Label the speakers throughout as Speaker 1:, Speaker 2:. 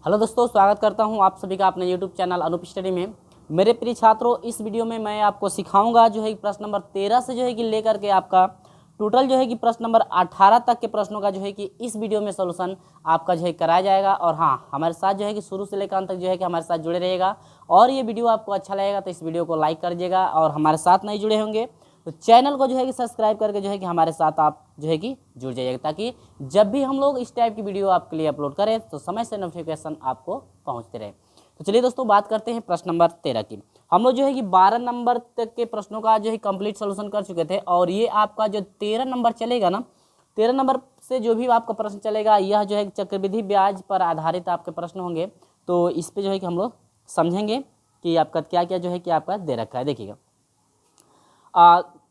Speaker 1: Hello दोस्तों, स्वागत करता हूं आप सभी का अपने यूट्यूब चैनल अनूप स्टडी में। मेरे प्रिय छात्रों, इस वीडियो में मैं आपको सिखाऊंगा जो है कि प्रश्न नंबर 13 से जो है कि लेकर के आपका टोटल जो है कि प्रश्न नंबर 18 तक के प्रश्नों का जो है कि इस वीडियो में सॉल्यूशन आपका जो है कराया जाएगा। और हाँ, हमारे साथ जो है कि शुरू से लेकर अंत तक जो है कि हमारे साथ जुड़े रहिएगा। और ये वीडियो आपको अच्छा लगेगा तो इस वीडियो को लाइक कर दीजिएगा, और हमारे साथ नहीं जुड़े होंगे तो चैनल को जो है कि सब्सक्राइब करके जो है कि हमारे साथ आप जो है कि जुड़ जाइएगा, ताकि जब भी हम लोग इस टाइप की वीडियो आपके लिए अपलोड करें तो समय से नोटिफिकेशन आपको पहुंचते रहे। तो चलिए दोस्तों, बात करते हैं प्रश्न नंबर 13 की। हम लोग जो है कि 12 नंबर तक के प्रश्नों का जो है कंप्लीट सोल्यूशन कर चुके थे, और ये आपका जो 13 नंबर चलेगा ना, 13 नंबर से जो भी आपका प्रश्न चलेगा यह जो है चक्रवृद्धि ब्याज पर आधारित आपके प्रश्न होंगे। तो इस पर जो है कि हम लोग समझेंगे कि आपका क्या क्या जो है कि आपका दे रखा है। देखिएगा,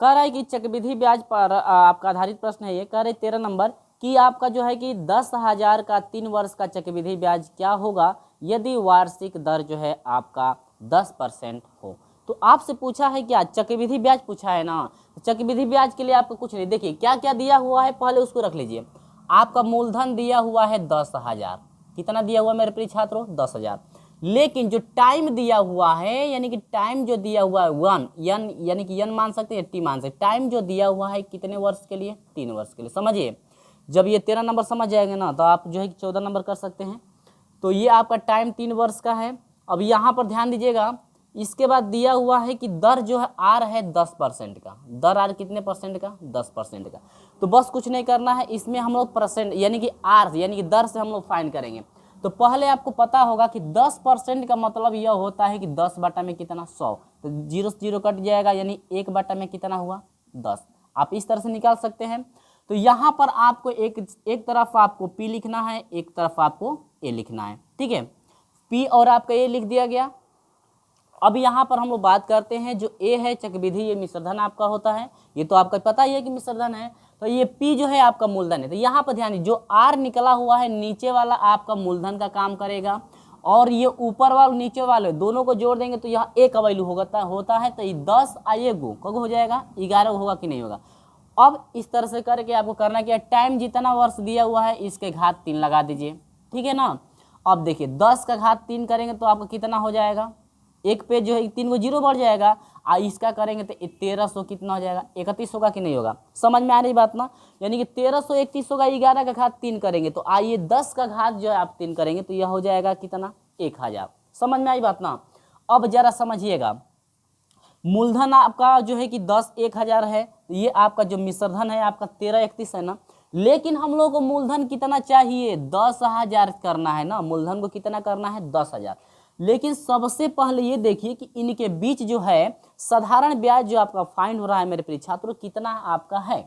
Speaker 1: कह रहा है कि चक्रवृद्धि ब्याज पर आपका आधारित प्रश्न है। ये कह रहे 13 नंबर कि आपका जो है कि 10,000 का 3 वर्ष का चक्रवृद्धि ब्याज क्या होगा यदि वार्षिक दर जो है आपका 10% हो। तो आपसे पूछा है क्या, चक्रवृद्धि ब्याज पूछा है ना। चक्रवृद्धि ब्याज के लिए आपको कुछ नहीं, देखिए क्या क्या दिया हुआ है पहले उसको रख लीजिए। आपका मूलधन दिया हुआ है 10,000। कितना दिया हुआ मेरे प्रिय छात्रों? 10,000। लेकिन जो टाइम दिया हुआ है, यानी कि टाइम जो दिया हुआ है वन यन, यानी कि यन मान सकते हैं, टी मान सकते। टाइम जो दिया हुआ है कितने वर्ष के लिए? 3 वर्ष के लिए। समझिए, जब ये 13 नंबर समझ जाएंगे ना तो आप जो है 14 नंबर कर सकते हैं। तो ये आपका टाइम 3 वर्ष का है। अब यहाँ पर ध्यान दीजिएगा, इसके बाद दिया हुआ है कि दर जो है आर है 10% का। दर आर कितने परसेंट का? 10% का। तो बस कुछ नहीं करना है, इसमें हम लोग परसेंट यानी कि आर यानी कि दर से हम लोग फाइंड करेंगे। तो पहले आपको पता होगा कि 10% का मतलब यह होता है कि 10 बटा में कितना? 100। तो 0 से 0 कट जाएगा, यानी 1 बटा में कितना हुआ? 10। आप इस तरह से निकाल सकते हैं। तो यहाँ पर आपको एक तरफ आपको P लिखना है, एक तरफ आपको A लिखना है। ठीक है, P और आपका A लिख दिया गया। अब यहाँ पर हम लोग बात करते हैं, जो A है चक्रवृद्धि, ये मिश्रधन आपका होता है। ये तो आपका पता ही है कि मिश्रधन है। तो ये P जो है आपका मूलधन है। तो यहाँ पर ध्यान, जो R निकला हुआ है नीचे वाला आपका मूलधन का काम करेगा, और ये ऊपर वाला नीचे वाले दोनों को जोड़ देंगे तो यहाँ एक वैल्यू होता है। तो ये 10 आइए गो कब हो जाएगा? 11 होगा कि नहीं होगा? अब इस तरह से करके आपको करना क्या, टाइम जितना वर्ष दिया हुआ है इसके घात 3 लगा दीजिए। ठीक है ना। अब देखिए 10 का घात 3 करेंगे तो आपका कितना हो जाएगा? एक पे जो है 3 को 0 बढ़ जाएगा। इसका करेंगे तो 1300 कितना हो जाएगा? 31 होगा कि नहीं होगा? समझ में आ रही बात ना। यानी कि 1331 होगा। 11 का घात 3 करेंगे तो आइए 10 का घात जो है आप 3 करेंगे तो यह हो जाएगा कितना? 1000। समझ में आई बात ना। अब जरा समझिएगा, मूलधन आपका जो है कि 10,000 है। तो ये आपका जो मिश्रधन है आपका 1331 है ना। लेकिन हम लोग को मूलधन कितना चाहिए? 10,000 करना है ना। मूलधन को कितना करना है? 10,000। लेकिन सबसे पहले ये देखिए कि इनके बीच जो है साधारण ब्याज जो आपका फाइंड हो रहा है मेरे प्रिय छात्रों, कितना आपका है।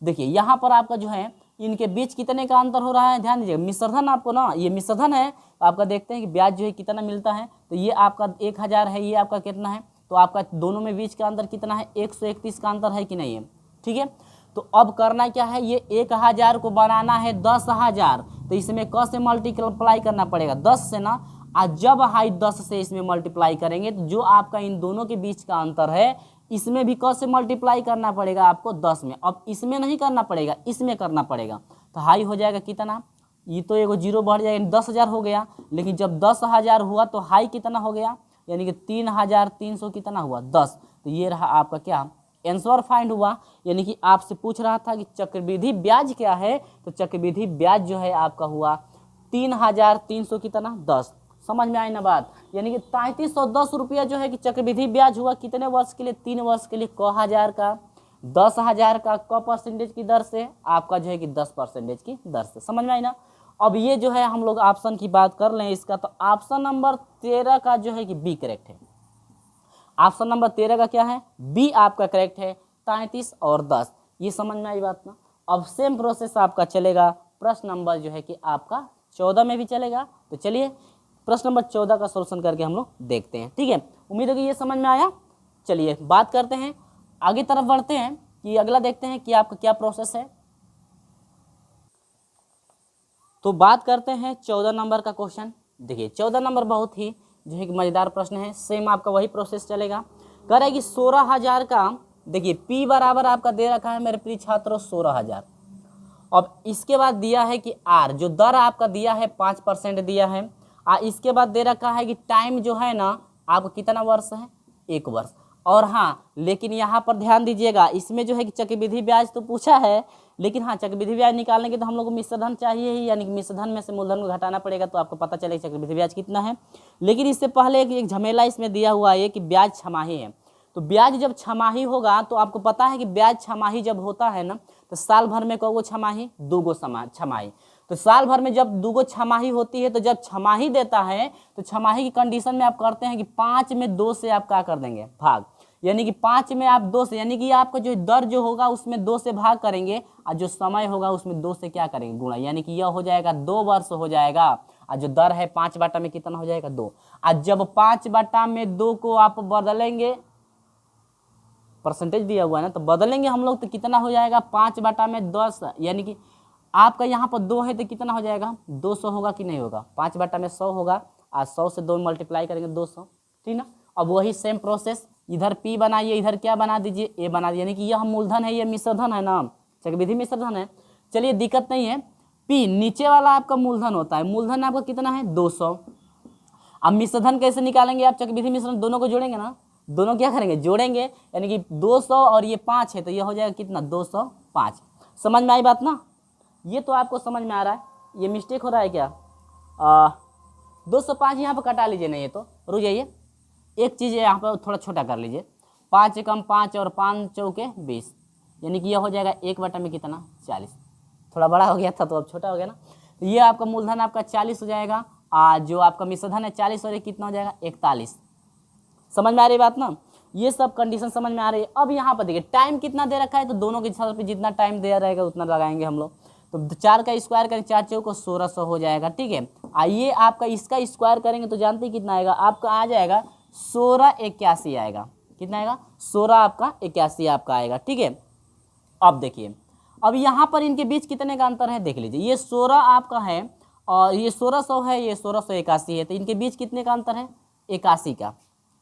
Speaker 1: देखिए यहाँ पर आपका जो है इनके बीच कितने का अंतर हो रहा है, ध्यान दीजिए। मिश्रधन आपको ना, ये मिश्रधन है तो आपका देखते हैं कि ब्याज जो है कितना मिलता है। तो ये आपका 1000 है, ये आपका कितना है? तो आपका दोनों में बीच का अंतर कितना है? 131 का अंतर है कि नहीं है? ठीक है। तो अब करना क्या है, ये 1000 को बनाना है 10,000। तो इसमें क से मल्टीप्लाई करना पड़ेगा 10 से ना। आज जब हाई 10 से इसमें मल्टीप्लाई करेंगे तो जो आपका इन दोनों के बीच का अंतर है इसमें भी क से मल्टीप्लाई करना पड़ेगा आपको 10 में। अब इसमें नहीं करना पड़ेगा, इसमें करना पड़ेगा। तो हाई हो जाएगा कितना? ये तो एगो 0 बढ़ जाएगा, 10,000 हो गया। लेकिन जब 10,000 हुआ तो हाई कितना हो गया? यानी कि 3,300 कितना हुआ? 10। तो ये रहा आपका क्या आंसर फाइंड हुआ। यानी कि आपसे पूछ रहा था कि चक्रवृद्धि ब्याज क्या है, तो चक्रवृद्धि ब्याज जो है आपका हुआ 3,300 कितना? 10। समझ में आई ना बात। यानी कि 3,310 रुपया जो है कि चक्रवृद्धि ब्याज हुआ कितने वर्ष के लिए? 3 वर्ष के लिए। क हजार का 10,000 का क परसेंटेज की दर से, आपका जो है कि 10% की दर से। समझ में आई ना। अब ये जो है हम लोग ऑप्शन की बात कर लें इसका, तो ऑप्शन नंबर 13 का जो है कि बी करेक्ट है। ऑप्शन नंबर 13 का क्या है? बी आपका करेक्ट है। 33 और 10, ये समझ में आई बात ना। अब सेम प्रोसेस आपका चलेगा प्रश्न नंबर जो है कि आपका 14 में भी चलेगा। तो चलिए प्रश्न नंबर 14 का सॉल्यूशन करके हम लोग देखते हैं। ठीक है, उम्मीद है कि ये समझ में आया। चलिए बात करते हैं, आगे तरफ बढ़ते हैं कि अगला देखते हैं कि आपका क्या प्रोसेस है। तो बात करते हैं 14 नंबर का क्वेश्चन। देखिए 14 नंबर बहुत ही जो है कि मजेदार प्रश्न है। सेम आपका वही प्रोसेस चलेगा। कह रहा है कि 16,000 का, देखिए P बराबर आपका दे रखा है मेरे प्रिय छात्रों 16,000। अब इसके बाद दिया है कि R जो दर आपका दिया है 5% दिया है। इसके बाद दे रखा है कि टाइम जो है ना आपको कितना वर्ष है, 1 वर्ष। और हाँ लेकिन यहाँ पर ध्यान दीजिएगा, इसमें जो है कि चक्रवृद्धि ब्याज तो पूछा है, लेकिन हाँ चक्रवृद्धि ब्याज निकालने के तो हम लोग को मिश्रधन चाहिए ही, यानी कि मिश्रधन में से मूलधन को घटाना पड़ेगा, तो आपको पता चलेगा चक्रवृद्धि ब्याज कितना है। लेकिन इससे पहले एक झमेला इसमें दिया हुआ है कि ब्याज छमाही है। तो ब्याज जब छमाही होगा तो आपको पता है कि ब्याज छमाही जब होता है ना तो साल भर में कौगो छमाही, 2 छमाही। तो साल भर में जब 2 छमाही होती है, तो जब छमाही देता है तो छमाही की कंडीशन में आप करते हैं कि 5 में 2 से आप क्या कर देंगे, भाग, यानी कि 5 में आप 2 से, यानी कि आपका जो दर जो होगा उसमें 2 से भाग करेंगे, और जो समय होगा उसमें 2 से क्या करेंगे, गुणा, यानी कि यह हो जाएगा 2 वर्ष हो जाएगा। और जो दर है 5 बटा में कितना हो जाएगा, 2। और जब 5 बटा में 2 को आप बदलेंगे, परसेंटेज दिया हुआ है ना, तो बदलेंगे हम लोग तो कितना हो जाएगा, 5 बटा में 10, यानी कि आपका यहाँ पर 2 है तो कितना हो जाएगा, 200 होगा कि नहीं होगा, 5 बटा में 100 होगा, और 100 से 2 मल्टीप्लाई करेंगे 200, ठीक ना। अब वही सेम प्रोसेस, इधर P बनाइए, इधर क्या बना दीजिए, A बना दीजिए, यानी कि यह मूलधन है, ये मिश्रधन है ना, चक्रवृद्धि मिश्रधन है। चलिए दिक्कत नहीं है, P नीचे वाला आपका मूलधन होता है, मूलधन आपका कितना है, 200। अब मिश्रधन कैसे निकालेंगे आप, चक्रवृद्धि मिश्रधन दोनों को जोड़ेंगे ना, दोनों क्या करेंगे, जोड़ेंगे, यानी कि 200 और ये 5 है तो ये हो जाएगा कितना, 205। समझ में आई बात ना, ये तो आपको समझ में आ रहा है, ये मिस्टेक हो रहा है क्या, 205 यहाँ पर कटा लीजिए, नहीं है तो रुक जाइए, एक चीज़ यहाँ पर थोड़ा छोटा कर लीजिए, 5 एकम 5 और 5 चौके 20, यानी कि यह हो जाएगा 1 बटा में कितना, 40। थोड़ा बड़ा हो गया था तो अब छोटा हो गया ना, तो ये आपका मूलधन आपका 40 हो जाएगा, जो आपका मिश्रधन है 40 और ये कितना हो जाएगा, 41। समझ में आ रही बात ना, ये सब कंडीशन समझ में आ रही है। अब यहाँ पर देखिए टाइम कितना दे रखा है, तो दोनों के हिसाब से जितना टाइम दे रहेगा उतना लगाएंगे हम लोग। तो 4 का स्क्वायर करें, 4 चौको 1600 हो जाएगा, ठीक है। आइए आपका इसका स्क्वायर करेंगे तो जानते हैं कितना आएगा, आपका आ जाएगा 1681 आएगा, कितना आएगा, 16 आपका 81 आपका आएगा, ठीक है। अब देखिए, अब यहाँ पर इनके बीच कितने का अंतर है देख लीजिए, ये 16 आपका है और ये 1600 है, ये 1681 है, तो इनके बीच कितने का अंतर है, 81 का,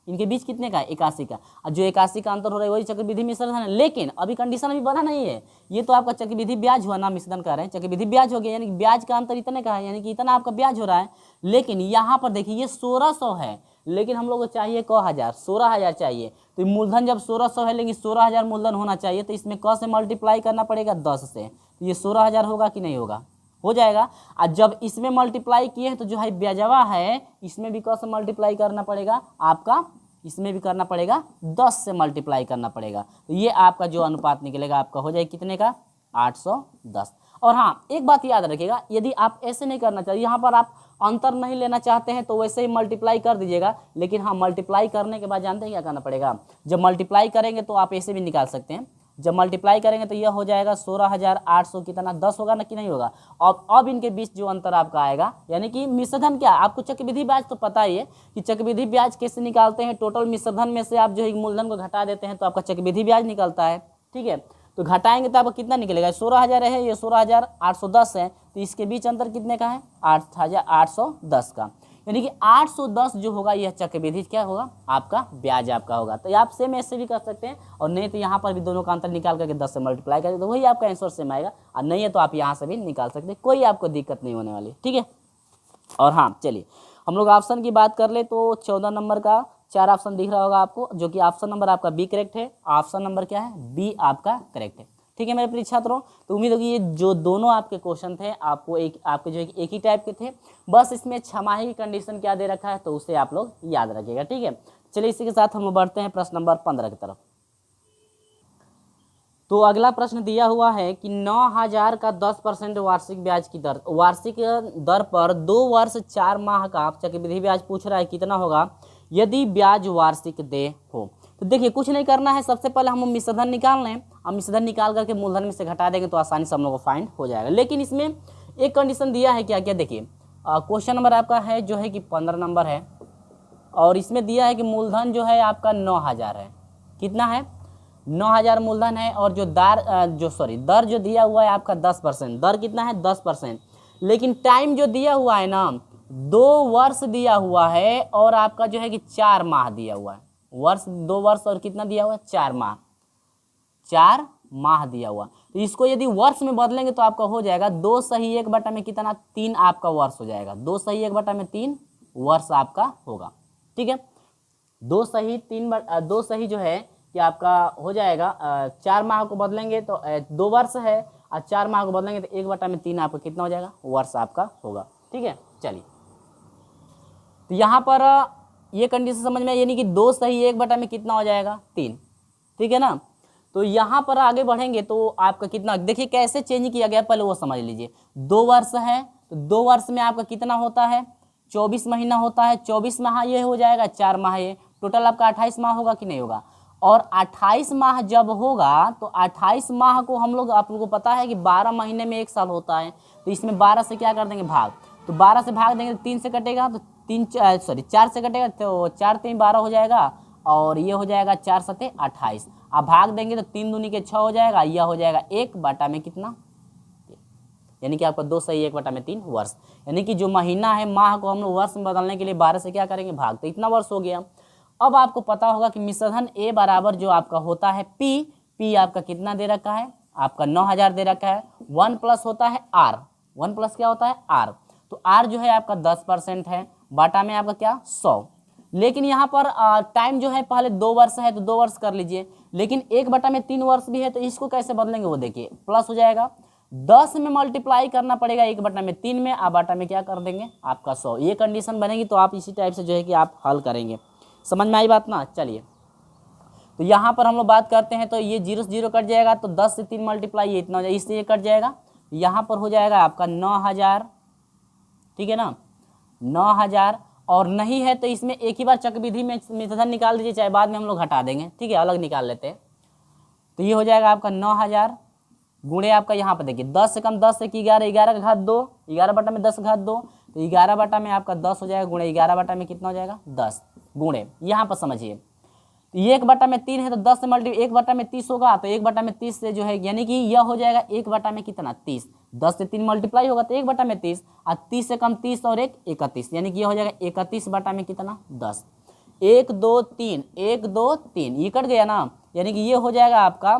Speaker 1: इनके बीच कितने का है, 81 का। और जो 81 का अंतर हो रहा है वही चक्रवृद्धि मिश्रधन है, लेकिन अभी कंडीशन अभी बना नहीं है, ये तो आपका चक्रवृद्धि ब्याज हुआ ना, मिश्रधन कर रहे हैं, चक्रवृद्धि ब्याज हो गया, यानी कि ब्याज का अंतर इतने का है, यानी कि इतना आपका ब्याज हो रहा है। लेकिन यहाँ पर देखिए ये 1600 है, लेकिन हम लोग को चाहिए क 1000, 16000 चाहिए, तो मूलधन जब 1600 है लेकिन 16000 मूलधन होना चाहिए, तो इसमें क से मल्टीप्लाई करना पड़ेगा 10 से, तो ये 16000 होगा कि नहीं होगा, हो जाएगा। और जब इसमें मल्टीप्लाई किए हैं तो जो है ब्याजवा है, इसमें भी क से मल्टीप्लाई करना पड़ेगा आपका, इसमें भी करना पड़ेगा 10 से मल्टीप्लाई करना पड़ेगा, तो ये आपका जो अनुपात निकलेगा आपका हो जाए कितने का, 810। और हाँ एक बात याद रखिएगा, यदि आप ऐसे नहीं करना चाहिए, यहाँ पर आप अंतर नहीं लेना चाहते हैं तो वैसे ही मल्टीप्लाई कर दीजिएगा, लेकिन हाँ मल्टीप्लाई करने के बाद जानते हैं क्या करना पड़ेगा, जब मल्टीप्लाई करेंगे तो आप ऐसे भी निकाल सकते हैं, जब मल्टीप्लाई करेंगे तो यह हो जाएगा 16800 कितना, 10 होगा ना कि नहीं होगा। अब इनके बीच जो अंतर आपका आएगा, यानी कि मिश्रधन क्या, आपको चक्रवृद्धि ब्याज तो पता ही है कि चक्रवृद्धि ब्याज कैसे निकालते हैं, टोटल मिश्रधन में से आप जो है मूलधन को घटा देते हैं तो आपका चक्रवृद्धि ब्याज निकलता है, ठीक है। तो घटाएंगे तो आपको कितना निकलेगा, 16000 है, ये 16810 है, तो इसके बीच अंतर कितने का है, 8810 का, यानी कि 810 जो होगा यह चक्रवृद्धि क्या होगा, आपका ब्याज आपका होगा। तो आप सेम ऐसे भी कर सकते हैं, और नहीं तो यहाँ पर भी दोनों का अंतर निकाल करके 10 से मल्टीप्लाई करें तो वही आपका आंसर सेम आएगा, और नहीं है तो आप यहाँ से भी निकाल सकते हैं, कोई आपको दिक्कत नहीं होने वाली, ठीक है। और हाँ चलिए हम लोग ऑप्शन की बात कर ले, तो 14 नंबर का 4 ऑप्शन दिख रहा होगा आपको, जो कि ऑप्शन नंबर आपका बी करेक्ट है, ऑप्शन नंबर क्या है, बी आपका करेक्ट है, ठीक है मेरे प्रिय छात्रों। तो उम्मीद होगी ये जो दोनों आपके क्वेश्चन थे आपको आपके जो एक ही टाइप के थे, बस इसमें छमाही की कंडीशन क्या दे रखा है तो उसे आप लोग याद रखिएगा, ठीक है। चलिए इसी के साथ हम बढ़ते हैं प्रश्न नंबर 15 की तरफ। तो अगला प्रश्न दिया हुआ है कि 9000 का 10% वार्षिक ब्याज की दर, वार्षिक दर पर 2 वर्ष 4 माह का चक्रवृद्धि ब्याज पूछ रहा है कितना होगा यदि ब्याज वार्षिक दे हो। तो देखिए कुछ नहीं करना है, सबसे पहले हम मिश्रधन निकाल लें, हम मिश्रधन निकाल करके मूलधन में से घटा देंगे तो आसानी से हम लोग को फाइंड हो जाएगा। लेकिन इसमें एक कंडीशन दिया है, क्या क्या देखिए, क्वेश्चन नंबर आपका है जो है कि 15 नंबर है, और इसमें दिया है कि मूलधन जो है आपका 9000 है, कितना है, 9000 मूलधन है, और जो दर जो दिया हुआ है आपका 10%, दर कितना है 10%, लेकिन टाइम जो दिया हुआ है ना 2 वर्ष दिया हुआ है, और आपका जो है कि 4 माह दिया हुआ है, वर्ष 2 वर्ष और कितना दिया हुआ है 4 माह, 4 माह दिया हुआ। तो इसको यदि वर्ष में बदलेंगे तो आपका हो जाएगा 2 सही 1 बटा में कितना, 3 आपका वर्ष हो जाएगा, 2 सही 1 बटा में 3 वर्ष आपका होगा। ठीक है, दो सही जो है कि आपका हो जाएगा 4 माह को बदलेंगे तो 2 वर्ष है, और 4 माह को बदलेंगे तो 1/3 आपका कितना हो जाएगा, वर्ष आपका होगा। ठीक है, चलिए तो यहाँ पर ये कंडीशन समझ में, यानी कि 2 सही 1 में कितना हो जाएगा, 3। ठीक है ना, तो यहाँ पर आगे बढ़ेंगे तो आपका कितना, देखिए कैसे चेंज किया गया पहले वो समझ लीजिए। 2 वर्ष है तो 2 वर्ष में आपका कितना होता है, 24 महीना होता है। 24 माह ये हो जाएगा, 4 माह ये, टोटल आपका 28 माह होगा कि नहीं होगा। और 28 माह जब होगा तो 28 माह को हम लोग, आप लोगों को पता है कि 12 महीने में 1 साल होता है, तो इसमें 12 से क्या कर देंगे भाग, तो 12 से भाग देंगे तो 3 से कटेगा, तो 4 से कटेगा तो 4 3 12 हो जाएगा, और ये हो जाएगा 4 7 28। अब भाग देंगे तो 3 दूनी के 6 हो जाएगा, यह हो जाएगा 1/में कितना, यानी कि आपका 2 सही 1/3 वर्ष। यानी कि जो महीना है, माह को हम लोग वर्ष में बदलने के लिए 12 से क्या करेंगे भाग, तो इतना वर्ष हो गया। अब आपको पता होगा कि मिश्रधन ए बराबर जो आपका होता है पी आपका कितना दे रखा है, आपका 9000 दे रखा है। 1 प्लस होता है आर, 1 प्लस क्या होता है आर, तो आर जो है आपका 10% है, बाटा में आपका क्या 100। लेकिन यहाँ पर टाइम जो है पहले 2 वर्ष है तो 2 वर्ष कर लीजिए, लेकिन 1/3 वर्ष भी है, तो इसको कैसे बदलेंगे वो देखिए, प्लस हो जाएगा 10 में मल्टीप्लाई करना पड़ेगा 1/3 में, आ बाटा में क्या कर देंगे आपका 100। ये कंडीशन बनेगी तो आप इसी टाइप से जो है कि आप हल करेंगे। समझ में आई बात ना। चलिए तो यहाँ पर हम लोग बात करते हैं, तो ये 0 से 0 कट जाएगा, तो 10 से 3 मल्टीप्लाई ये इतना हो जाएगा, इससे ये कट जाएगा, यहाँ पर हो जाएगा आपका 9000। ठीक है ना, 9000, और नहीं है तो इसमें एक ही बार चक्रविधि में मिश्रधन निकाल दीजिए, चाहे बाद में हम लोग हटा देंगे। ठीक है, अलग निकाल लेते हैं, तो ये हो जाएगा आपका 9000 गुणे आपका यहाँ पर देखिए 10 से कम 10 से 11, 11 का घात 2, 11/10 घात 2, तो 11 में आपका 10 हो जाएगा, गुणे 11 में कितना हो जाएगा 10, गुणे यहाँ पर समझिए तो ये 1/3 है, तो 10 से मल्टी 1/30 होगा, तो 1/30 से जो है यानी कि यह हो जाएगा 1 में कितना 30, 10 से 3 मल्टीप्लाई होगा तो 1/30, और 30 से कम 30 और 1 31, यानी कि यह हो जाएगा 31 में कितना 10। 1 2 3 1 2 3 ये कट गया ना, यानी कि ये हो जाएगा आपका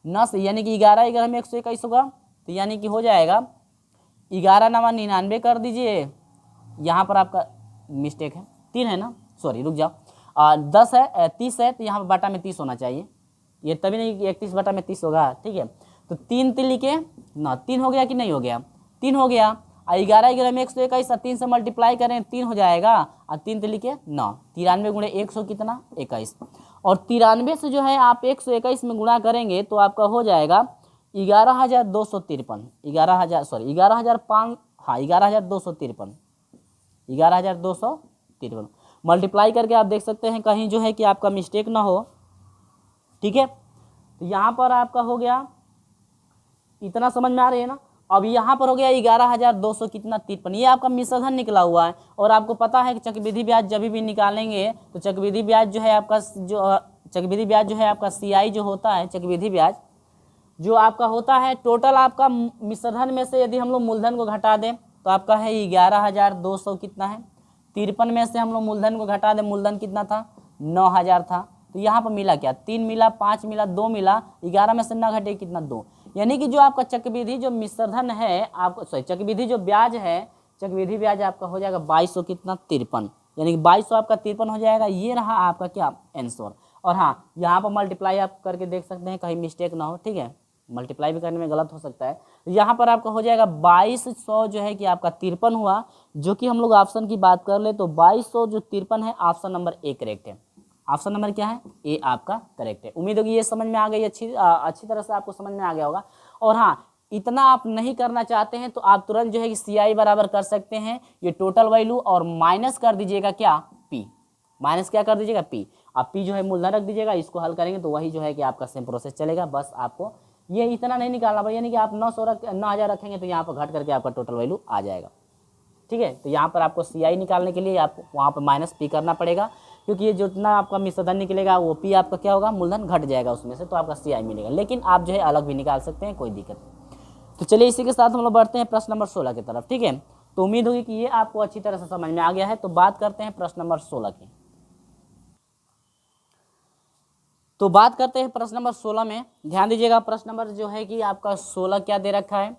Speaker 1: 9, यानी कि 11 11 में 121 होगा, तो यानी कि हो जाएगा 11 9 99 कर दीजिए। यहाँ पर आपका मिस्टेक है, 3 है ना, सॉरी रुक जाओ, 10 है 30 है, तो यहाँ पर बाटा में 30 होना चाहिए, ये तभी नहीं कि 31/30 होगा। ठीक है, तो 3 3 लिखे ना, 3 हो गया कि नहीं हो गया, 3 हो गया, और 11 11 में 121, 3 से मल्टीप्लाई करें 3 हो जाएगा, और 3 3 लिखे 9, 93 गुणे 100 कितना 21, और 93 से जो है आप 121 में गुणा करेंगे तो आपका हो जाएगा 11,253, 11,500 हाँ 11,253, 11,253 मल्टीप्लाई करके आप देख सकते हैं कहीं जो है कि आपका मिस्टेक ना हो। ठीक है, तो यहाँ पर आपका हो गया, इतना समझ में आ रही है ना। अब यहाँ पर हो गया 11,200 कितना 53, ये आपका मिश्रधन निकला हुआ है। और आपको पता है कि चक्रवृद्धि ब्याज जब भी निकालेंगे तो चक्रवृद्धि ब्याज जो है आपका CI जो होता है, चक्रवृद्धि ब्याज जो आपका होता है, टोटल आपका मिश्रधन में से यदि हम लोग मूलधन को घटा दें तो आपका है 11,200 कितना है 53 में से हम लोग मूलधन को घटा दें, मूलधन कितना था 9,000 था, तो यहाँ पर मिला क्या 3 मिला 5 मिला 2 मिला, 11 में से ना घटे कितना 2, यानी कि जो आपका चक्रवृद्धि जो मिश्रधन है आपको चक्रवृद्धि जो ब्याज है, चक्रवृद्धि ब्याज आपका हो जाएगा 2200 कितना 53, यानी कि 2200 आपका 53 हो जाएगा। ये रहा आपका क्या आंसर। और हाँ, यहाँ पर मल्टीप्लाई आप करके देख सकते हैं कहीं मिस्टेक ना हो। ठीक है, मल्टीप्लाई भी करने में गलत हो सकता है, तो यहाँ पर आपका हो जाएगा 2200 जो है कि आपका 53 हुआ, जो कि हम लोग ऑप्शन की बात कर ले तो 2200 जो 53 है, ऑप्शन नंबर ए करेक्ट है। ऑप्शन नंबर क्या है ए आपका करेक्ट है। उम्मीद होगी ये समझ में आ गई, अच्छी तरह से आपको समझ में आ गया होगा। और हाँ, इतना आप नहीं करना चाहते हैं तो आप तुरंत जो है कि CI बराबर कर सकते हैं, ये टोटल वैल्यू और माइनस कर दीजिएगा क्या P, माइनस क्या कर दीजिएगा P, आप P जो है मूलधन रख दीजिएगा, इसको हल करेंगे तो वही जो है कि आपका सेम प्रोसेस चलेगा। बस आपको ये इतना नहीं निकालना पड़ेगा, यानी कि आप 9,000 रखेंगे तो यहाँ पर घट करके आपका टोटल वैल्यू आ जाएगा। ठीक है, तो यहाँ पर आपको CI निकालने के लिए आपको वहाँ पर माइनस P करना पड़ेगा, क्योंकि ये जितना आपका मिश्रधन निकलेगा वो P आपका क्या होगा मूलधन घट जाएगा उसमें से, तो आपका CI मिलेगा। लेकिन आप जो है अलग भी निकाल सकते हैं, कोई दिक्कत नहीं। तो चलिए इसी के साथ हम लोग बढ़ते हैं प्रश्न नंबर 16 की तरफ। ठीक है, तो उम्मीद होगी कि ये आपको अच्छी तरह से समझ में आ गया है। तो बात करते हैं प्रश्न नंबर 16 की। तो बात करते हैं प्रश्न नंबर 16 में, ध्यान दीजिएगा। प्रश्न नंबर जो है कि आपका 16 क्या दे रखा है,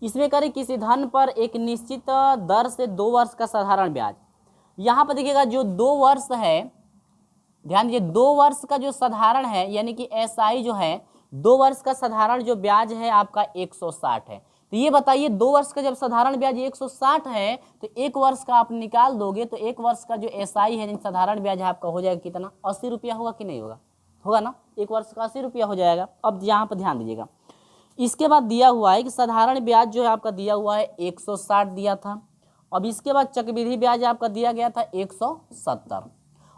Speaker 1: इसमें करें किसी धन पर एक निश्चित दर से 2 वर्ष का साधारण ब्याज यहाँ पर देखिएगा जो 2 वर्ष है, ध्यान दीजिए 2 वर्ष का जो साधारण है यानी कि एसआई जो है 2 वर्ष का साधारण जो ब्याज है आपका 160 है। तो ये बताइए 2 वर्ष का जब साधारण ब्याज 160 है तो 1 वर्ष का आप निकाल दोगे तो 1 वर्ष का जो एसआई है साधारण ब्याज है आपका हो जाएगा कितना, 80 रुपया होगा कि नहीं होगा, होगा ना, 1 वर्ष का 80 रुपया हो जाएगा। अब यहाँ पर ध्यान दीजिएगा, इसके बाद दिया हुआ है कि साधारण ब्याज जो है आपका दिया हुआ है 160 दिया था। अब इसके बाद चक्रवृद्धि ब्याज आपका दिया गया था 170।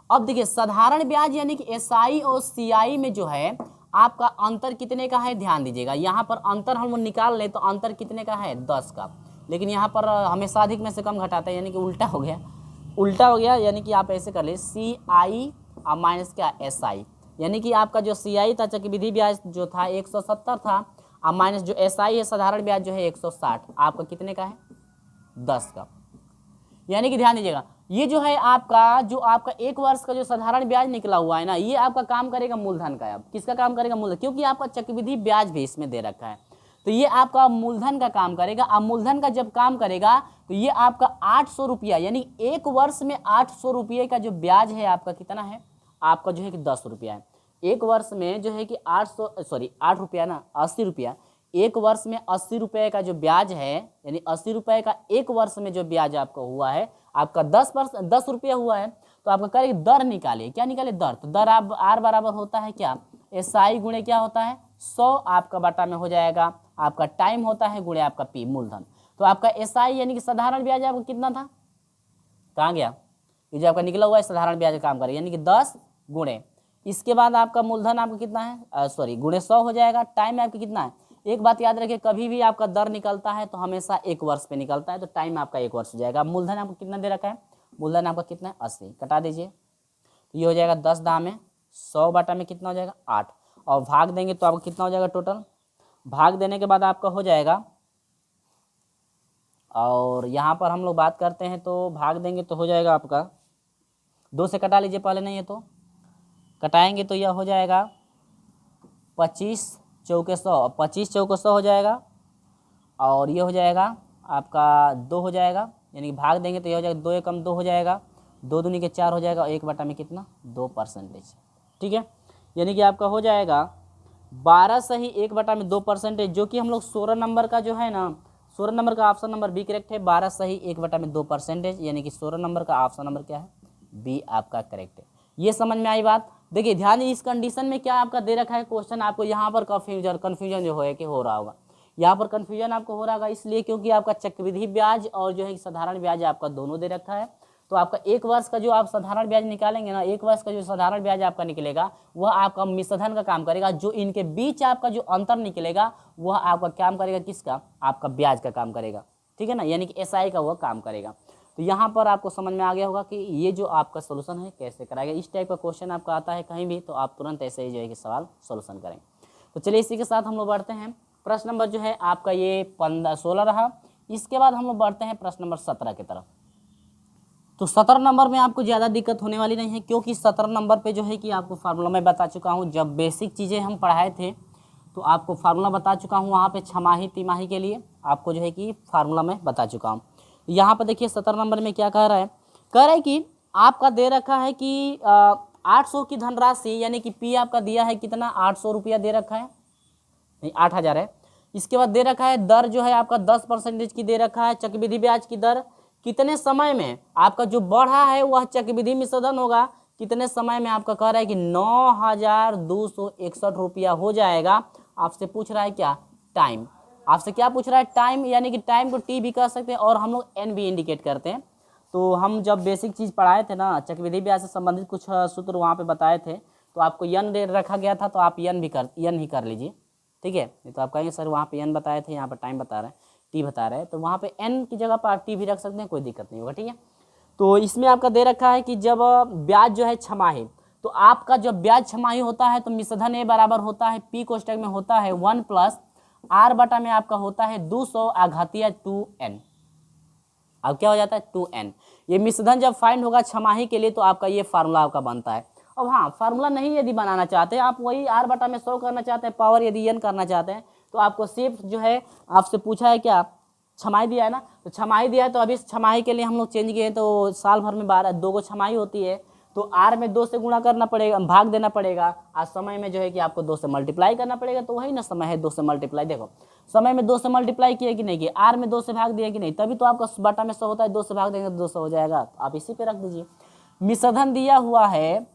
Speaker 1: अब देखिए साधारण ब्याज यानी कि एसआई और सीआई में जो है आपका अंतर कितने का है, ध्यान दीजिएगा यहाँ पर अंतर हम निकाल लें तो अंतर कितने का है, 10 का। लेकिन यहाँ पर हमेशा अधिक में से कम घटाते हैं यानी कि उल्टा हो गया, उल्टा हो गया। यानी कि आप ऐसे कर ले सी आई माइनस क्या एस आई, यानी कि आपका जो सी आई था चक्रवृद्धि ब्याज जो था 170 था और माइनस जो एस आई है साधारण ब्याज जो है 160, आपका कितने का है, 10 का। यानी कि ध्यान दीजिएगा ये जो है आपका जो आपका 1 वर्ष का जो साधारण ब्याज निकला हुआ है ना, ये आपका काम करेगा मूलधन का। अब किसका काम करेगा, मूलधन, क्योंकि आपका चक्रवृद्धि ब्याज भी इसमें दे रखा है तो ये आपका मूलधन का काम करेगा। अब मूलधन का जब काम करेगा तो ये आपका 800 रुपया, यानी 1 वर्ष में 800 रुपये का जो ब्याज है आपका कितना है, आपका जो है कि 10 रुपया है। 1 वर्ष में जो है कि 8 रुपया ना, 80 रुपया, 1 वर्ष में 80 रुपये का जो ब्याज है, यानी 80 रुपये का 1 वर्ष में जो ब्याज आपका हुआ है आपका 10 रुपया हुआ है। तो आपका करेंगे दर निकालिए, क्या निकाले, दर। तो दर आप आर बराबर होता है क्या, एसआई गुणे क्या होता है 100 आपका बटा में हो जाएगा आपका टाइम होता है गुणे आपका पी मूलधन। तो आपका एसआई यानी कि साधारण ब्याज आपका कितना था, कहाँ गया, ये जो आपका निकला हुआ है साधारण ब्याज का काम करेगा यानी कि 10 गुणे, इसके बाद आपका मूलधन आपका कितना है गुणे 100 हो जाएगा। टाइम आपका कितना है, एक बात याद रखिए कभी भी आपका दर निकलता है तो हमेशा 1 वर्ष पे निकलता है, तो टाइम आपका 1 वर्ष हो जाएगा। मूलधन आपको कितना दे रखा है, मूलधन आपका कितना है 80, कटा दीजिए तो ये हो जाएगा 10 दाम में 100 बटा में कितना हो जाएगा 8, और भाग देंगे तो आपका कितना हो जाएगा टोटल, भाग देने के बाद आपका हो जाएगा, और यहाँ पर हम लोग बात करते हैं तो भाग देंगे तो हो जाएगा आपका 2 से कटा लीजिए पहले, नहीं है तो कटाएंगे तो यह हो जाएगा 25 चौके 100, 25 चौके 100 हो जाएगा, और ये हो जाएगा आपका 2 हो जाएगा, यानी कि भाग देंगे तो ये हो जाएगा 2 एकम 2 हो जाएगा, 2 दूनी के 4 हो जाएगा, और 1 बटा में कितना 2%, ठीक है। यानी कि आपका हो जाएगा 12 सही 1 बटा में 2%, जो कि हम लोग 16 नंबर का जो है ना, 16 नंबर का ऑप्शन नंबर बी करेक्ट है, 12 सही 1 बटा में 2%, यानी कि 16 नंबर का ऑप्शन नंबर क्या है, बी आपका करेक्ट है। ये समझ में आई बात। देखिए ध्यान इस कंडीशन में क्या आपका दे रखा है क्वेश्चन, आपको यहाँ पर कन्फ्यूजन जो है कि हो रहा होगा, यहाँ पर कन्फ्यूजन आपको हो रहा होगा इसलिए क्योंकि आपका चक्रवृद्धि ब्याज और जो है साधारण ब्याज आपका दोनों दे रखा है। तो आपका 1 वर्ष का जो आप साधारण ब्याज निकालेंगे ना, 1 वर्ष का जो साधारण ब्याज आपका निकलेगा वह आपका मिश्रधन का काम करेगा, जो इनके बीच आपका जो अंतर निकलेगा वह आपका काम करेगा किसका, आपका ब्याज का काम करेगा, ठीक है ना, यानी कि एसआई का वह काम करेगा। तो यहाँ पर आपको समझ में आ गया होगा कि ये जो आपका सोल्यूशन है कैसे कराएगा। इस टाइप का क्वेश्चन आपका आता है कहीं भी तो आप तुरंत ऐसे ही जो है कि सवाल सोल्यूशन करें। तो चलिए इसी के साथ हम लोग बढ़ते हैं, प्रश्न नंबर जो है आपका ये 16 रहा। इसके बाद हम लोग बढ़ते हैं प्रश्न नंबर 17 की तरफ। तो 17 नंबर में आपको ज़्यादा दिक्कत होने वाली नहीं है, क्योंकि 17 नंबर पे जो है कि आपको फार्मूला मैं बता चुका हूँ। जब बेसिक चीज़ें हम पढ़ाए थे तो आपको फार्मूला बता चुका हूँ, वहाँ पे छमाही तिमाही के लिए आपको जो है कि फार्मूला मैं बता चुका हूँ। यहाँ पर देखिए 17 नंबर में क्या कह रहा है कि आपका दे रखा है कि 800 की धनराशि, यानी कि पी आपका दिया है कितना 800 रुपया दे रखा है, नहीं 8000 है। इसके बाद दे रखा है दर जो है आपका 10% की दे रखा है, चक्रवृद्धि ब्याज की दर कितने समय में आपका जो बढ़ा है वह चक्रवृद्धि मिश्रधन होगा, कितने समय में आपका कह रहा है कि 9261 रुपया हो जाएगा। आपसे पूछ रहा है क्या, टाइम, आपसे क्या पूछ रहा है, टाइम, यानी कि टाइम को टी भी कह सकते हैं और हम लोग एन भी इंडिकेट करते हैं। तो हम जब बेसिक चीज़ पढ़ाए थे ना, चक्रवृद्धि ब्याज से संबंधित कुछ सूत्र वहाँ पे बताए थे, तो आपको यन रखा गया था, तो आप यन ही कर लीजिए, ठीक है। नहीं तो आप कहेंगे सर वहाँ पे एन बताए थे, यहाँ पर टाइम बता रहे हैं, टी बता रहे हैं, तो वहाँ पे एन की जगह पर आप टी भी रख सकते हैं, कोई दिक्कत नहीं होगा, ठीक है। तो इसमें आपका दे रखा है कि जब ब्याज जो है छमाही, तो आपका जब ब्याज छमाही होता है तो मिश्रधन ए बराबर होता है पी कोष्टक में होता है 1 प्लस आर बटा में आपका होता है 200 आघातीय 2n। अब क्या हो जाता है 2n। ये मिश्रधन जब फाइंड होगा छमाही के लिए तो आपका ये फार्मूला आपका बनता है। अब हाँ, फार्मूला नहीं यदि बनाना चाहते हैं आप, वही आर बटा में 100 करना चाहते हैं, पावर यदि n करना चाहते हैं, तो आपको सिर्फ जो है आपसे पूछा है क्या, छमाही दिया है ना, तो छमाही दिया है तो अभी छमाही के लिए हम लोग चेंज किए हैं, तो साल भर में 2 को छमाही होती है, तो आर में 2 से गुणा करना पड़ेगा, भाग देना पड़ेगा। आज समय में जो है कि आपको 2 से मल्टीप्लाई करना पड़ेगा, तो वही ना समय है 2 से मल्टीप्लाई। देखो समय में 2 से मल्टीप्लाई किया कि नहीं किया, आर में 2 से भाग दिया कि नहीं, तभी तो आपका बटा में 100 होता है, 2 से भाग देंगे तो 200 हो जाएगा, तो आप इसी पे रख दीजिए। मिश्रधन दिया हुआ है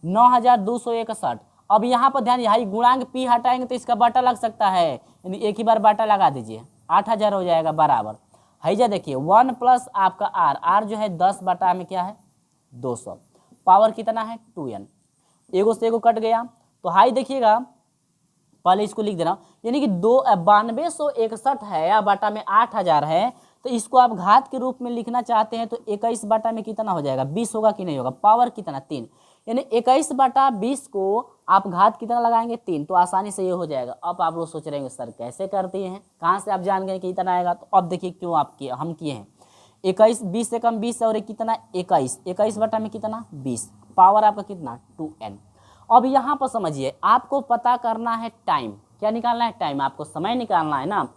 Speaker 1: 9261। अब यहाँ पर ध्यान, यही गुणांक पी हटाएंगे तो इसका बाटा लग सकता है, यानी एक ही बार बाटा लगा दीजिए, 8000 हो जाएगा बराबर। हैजा देखिए 1 प्लस आपका आर, आर जो है 10 बटा में क्या है 200, पावर कितना है 2n, एगो से एगो कट गया, तो हाई देखिएगा पहले इसको लिख देना, यानी कि 9261 है या बटा में 8000 है, तो इसको आप घात के रूप में लिखना चाहते हैं तो 21 बटा में कितना हो जाएगा 20 होगा कि नहीं होगा, पावर कितना 3, यानी 21 बटा 20 को आप घात कितना लगाएंगे 3, तो आसानी से ये हो जाएगा। अब आप लोग सोच रहे हैं सर कैसे करते हैं, कहाँ से आप जान गए कि इतना आएगा, तो अब देखिए क्यों आप किए, हम किए हैं 21, 20 से कम 20 और एक कितना 21, 21 बटा में कितना 20, पावर आपका कितना 2n। अब यहाँ पर समझिए आपको पता करना है टाइम, क्या निकालना है टाइम, आपको समय निकालना है ना,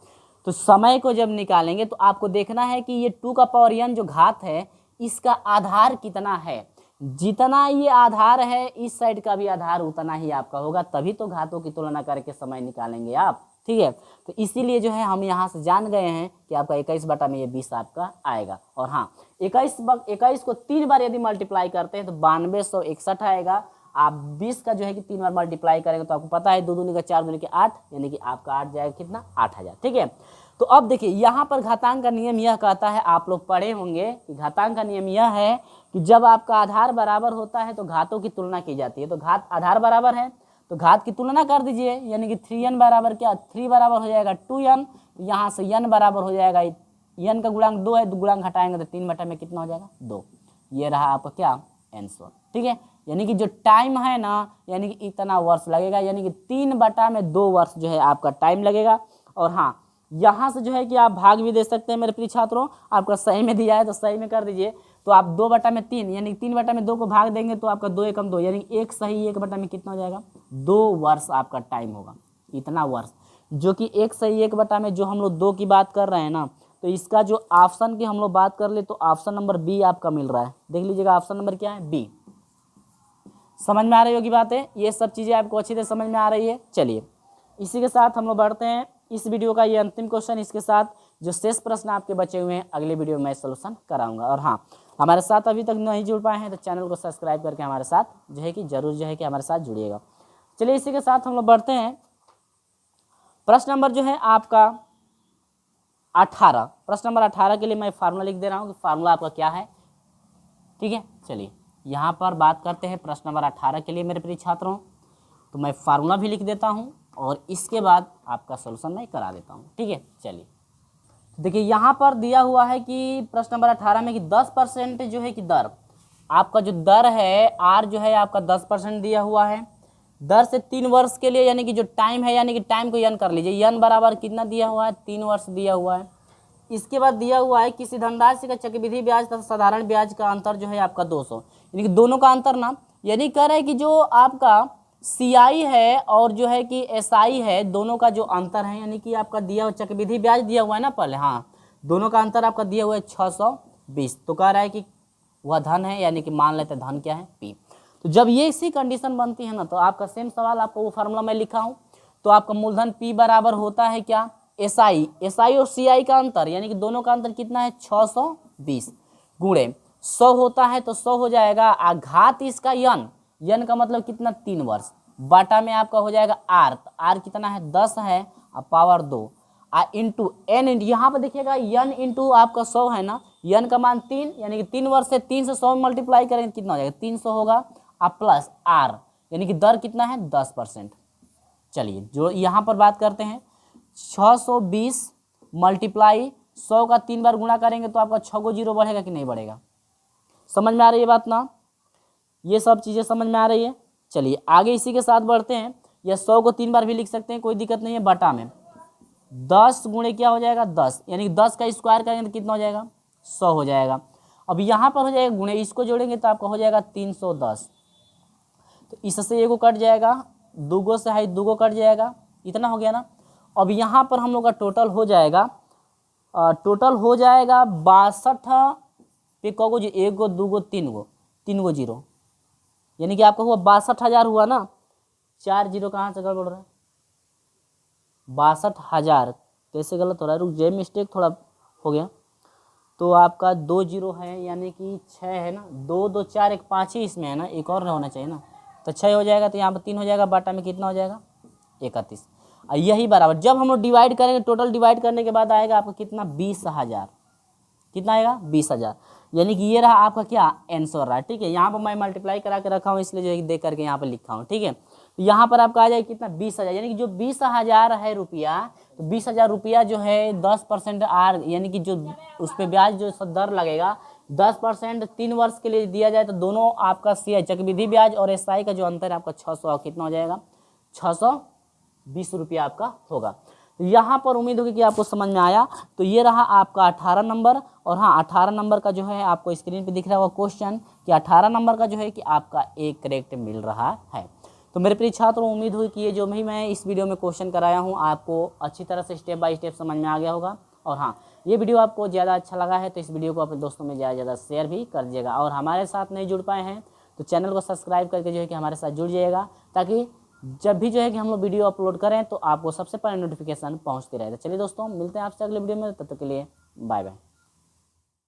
Speaker 1: तो समय को जब निकालेंगे तो आपको देखना है कि ये 2 का पावर n जो घात है इसका आधार कितना है, जितना ये आधार है इस साइड का भी आधार उतना ही आपका होगा, तभी तो घातों की तुलना करके समय निकालेंगे आप, ठीक है। तो इसीलिए जो है हम यहाँ से जान गए हैं कि आपका 21 बटा में ये 20 आपका आएगा। और हाँ 21 को 3 बार यदि मल्टीप्लाई करते हैं तो 9261 आएगा। आप 20 का जो है कि 3 बार मल्टीप्लाई करेंगे तो आपको पता है 2 दूनी का 4 दूनी के 8, यानी कि आपका 8 जाएगा कितना 8000, ठीक है। तो अब देखिए यहाँ पर घातांक का नियम यह कहता है, आप लोग पढ़े होंगे कि घातांक का नियम यह है कि जब आपका आधार बराबर होता है तो घातों की तुलना की जाती है, तो घात आधार बराबर है तो घात की तुलना कर दीजिए, यानी कि 3n बराबर क्या 3 बराबर हो जाएगा 2n, यहाँ से n बराबर हो जाएगा, n का गुणांक 2 है, गुणांक हटाएंगे तो 3 बटा में कितना हो जाएगा 2, ये रहा आपका क्या आंसर, ठीक है। यानी कि जो टाइम है ना, यानी कि इतना वर्ष लगेगा, यानी कि 3 बटा में 2 वर्ष जो है आपका टाइम लगेगा। और हाँ यहाँ से जो है कि आप भाग भी दे सकते हैं मेरे प्रिय छात्रों, आपका सही में दिया है तो सही में कर दीजिए, तो आप 2 बटा में 3 यानी 3 बटा में 2 को भाग देंगे तो आपका 2 एकम 2, यानी एक सही 1 बटा में कितना हो जाएगा 2 वर्ष आपका टाइम होगा, इतना वर्ष, जो कि एक सही 1 बटा में जो हम लोग 2 की बात कर रहे हैं ना, तो इसका जो ऑप्शन की हम लोग बात कर ले तो ऑप्शन नंबर बी आपका मिल रहा है, देख लीजिएगा ऑप्शन नंबर क्या है बी। समझ में आ रही होगी बातें, ये सब चीज़ें आपको अच्छी तरह समझ में आ रही है। चलिए इसी के साथ हम लोग बढ़ते हैं, इस वीडियो का ये अंतिम क्वेश्चन, इसके साथ जो शेष प्रश्न आपके बचे हुए हैं अगले वीडियो में मैं सॉल्यूशन कराऊंगा। और हाँ हमारे साथ अभी तक नहीं जुड़ पाए हैं तो चैनल को सब्सक्राइब करके हमारे साथ जो है कि जरूर जो है कि हमारे साथ जुड़िएगा। चलिए इसी के साथ हम लोग बढ़ते हैं, प्रश्न नंबर जो है आपका 18, प्रश्न नंबर 18 के लिए मैं फार्मूला लिख दे रहा हूँ कि फार्मूला आपका क्या है, ठीक है। चलिए यहाँ पर बात करते हैं प्रश्न नंबर 18 के लिए मेरे प्रिय छात्रों, तो मैं फार्मूला भी लिख देता हूँ और इसके बाद आपका सॉल्यूशन मैं करा देता हूँ, ठीक है। चलिए देखिए यहाँ पर दिया हुआ है कि प्रश्न नंबर 18 में कि 10% जो है कि दर, आपका जो दर है आर जो है आपका 10% दिया हुआ है, दर से 3 वर्ष के लिए, यानी कि जो टाइम है, यानी कि टाइम को n कर लीजिए, n बराबर कितना दिया हुआ है 3 वर्ष दिया हुआ है। इसके बाद दिया हुआ है किसी धनराशि का चक्रवृद्धि ब्याज तथा साधारण ब्याज का अंतर जो है आपका 200, यानी कि दोनों का अंतर ना, यानी कह रहे हैं कि जो आपका CI है और जो है कि SI है, दोनों का जो अंतर है, यानी कि आपका दिया हुआ चक्रवृद्धि ब्याज दिया हुआ है ना पहले, हाँ दोनों का अंतर आपका दिया हुआ है 620, तो कह रहा है कि वह धन है, यानी कि मान लेते धन क्या है P। तो जब ये इसी कंडीशन बनती है ना, तो आपका सेम सवाल आपको वो फार्मूला मैं लिखा हूँ, तो आपका मूलधन P बराबर होता है क्या SI और CI का अंतर, यानी कि दोनों का अंतर कितना है 620 गुणे 100 होता है तो 100 हो जाएगा, घात इसका n का मतलब कितना 3 वर्ष, बाटा में आपका हो जाएगा r, तो r कितना है 10 है और पावर 2 इंटू n, यहाँ पर देखिएगा n इंटू आपका 100 है ना, n का मान 3, यानी कि 3 वर्ष से 3 से 100 मल्टीप्लाई करेंगे कितना हो जाएगा 300 होगा, और प्लस r, यानी कि दर कितना है 10%। चलिए जो यहाँ पर बात करते हैं 620 मल्टीप्लाई 100 का 3 बार गुणा करेंगे तो आपका 6 को 0 बढ़ेगा कि नहीं बढ़ेगा, समझ में आ रही है बात ना, ये सब चीज़ें समझ में आ रही है। चलिए आगे इसी के साथ बढ़ते हैं, या 100 को 3 बार भी लिख सकते हैं, कोई दिक्कत नहीं है, बटा में 10 गुणे क्या हो जाएगा 10, यानी कि 10 का स्क्वायर करेंगे तो कितना हो जाएगा 100 हो जाएगा। अब यहाँ पर हो जाएगा गुणे, इसको जोड़ेंगे तो आपका हो जाएगा 310, तो इससे एगो कट जाएगा, दूगो से है दूगो कट जाएगा, इतना हो गया ना। अब यहाँ पर हम लोग का टोटल हो जाएगा टोटल हो जाएगा 62 पे कगो जी, 1 गो 2 गो 3 गो जीरो, यानी कि आपका हुआ 62,000 हुआ ना। 4 जीरो कहाँ से गड़बड़ रहा है, 62,000 कैसे गलत हो रहा है, रुक जाइए, मिस्टेक थोड़ा हो गया। तो आपका 2 जीरो है यानी कि 6 है ना, 2 2 4 1 5 ही इसमें है ना, एक और होना चाहिए ना, तो 6 हो जाएगा, तो यहाँ पर 3 हो जाएगा, बाटा में कितना हो जाएगा 31। यही बराबर जब हम लोग डिवाइड करेंगे, टोटल डिवाइड करने के बाद आएगा आपका कितना 20,000, कितना आएगा 20,000, यानी कि ये रहा आपका क्या आंसर रहा। ठीक है, यहाँ पर मैं मल्टीप्लाई करा के रखा हूँ, इसलिए जो है देख करके यहाँ पर लिखा हूँ। ठीक है, तो यहाँ पर आपका आ जाएगा कितना 20,000, यानी कि जो 20,000 है रुपया, तो 20,000 रुपया जो है 10% आर, यानी कि जो उस पर ब्याज जो दर लगेगा 10% 3 वर्ष के लिए दिया जाए, तो दोनों आपका सी चक्रवृद्धि ब्याज और एसआई का जो अंतर है आपका 600 कितना हो जाएगा 620 रुपया आपका होगा। तो यहाँ पर उम्मीद होगी कि आपको समझ में आया। तो ये रहा आपका 18 नंबर, और हाँ 18 नंबर का जो है आपको स्क्रीन पे दिख रहा होगा क्वेश्चन कि 18 नंबर का जो है कि आपका एक करेक्ट मिल रहा है। तो मेरे प्रिय छात्रों, उम्मीद हुई कि ये जो भी मैं इस वीडियो में क्वेश्चन कराया हूँ आपको अच्छी तरह से स्टेप बाय स्टेप समझ में आ गया होगा। और हाँ, ये वीडियो आपको ज़्यादा अच्छा लगा है तो इस वीडियो को अपने दोस्तों में ज़्यादा से ज़्यादा शेयर भी कर दीजिएगा, और हमारे साथ नहीं जुड़ पाए हैं तो चैनल को सब्सक्राइब करके जो है कि हमारे साथ जुड़ जाइएगा, ताकि जब भी जो है कि हम लोग वीडियो अपलोड करें तो आपको सबसे पहले नोटिफिकेशन पहुंचती रहे। तो चलिए दोस्तों, मिलते हैं आपसे अगले वीडियो में, तब तक के लिए बाय बाय।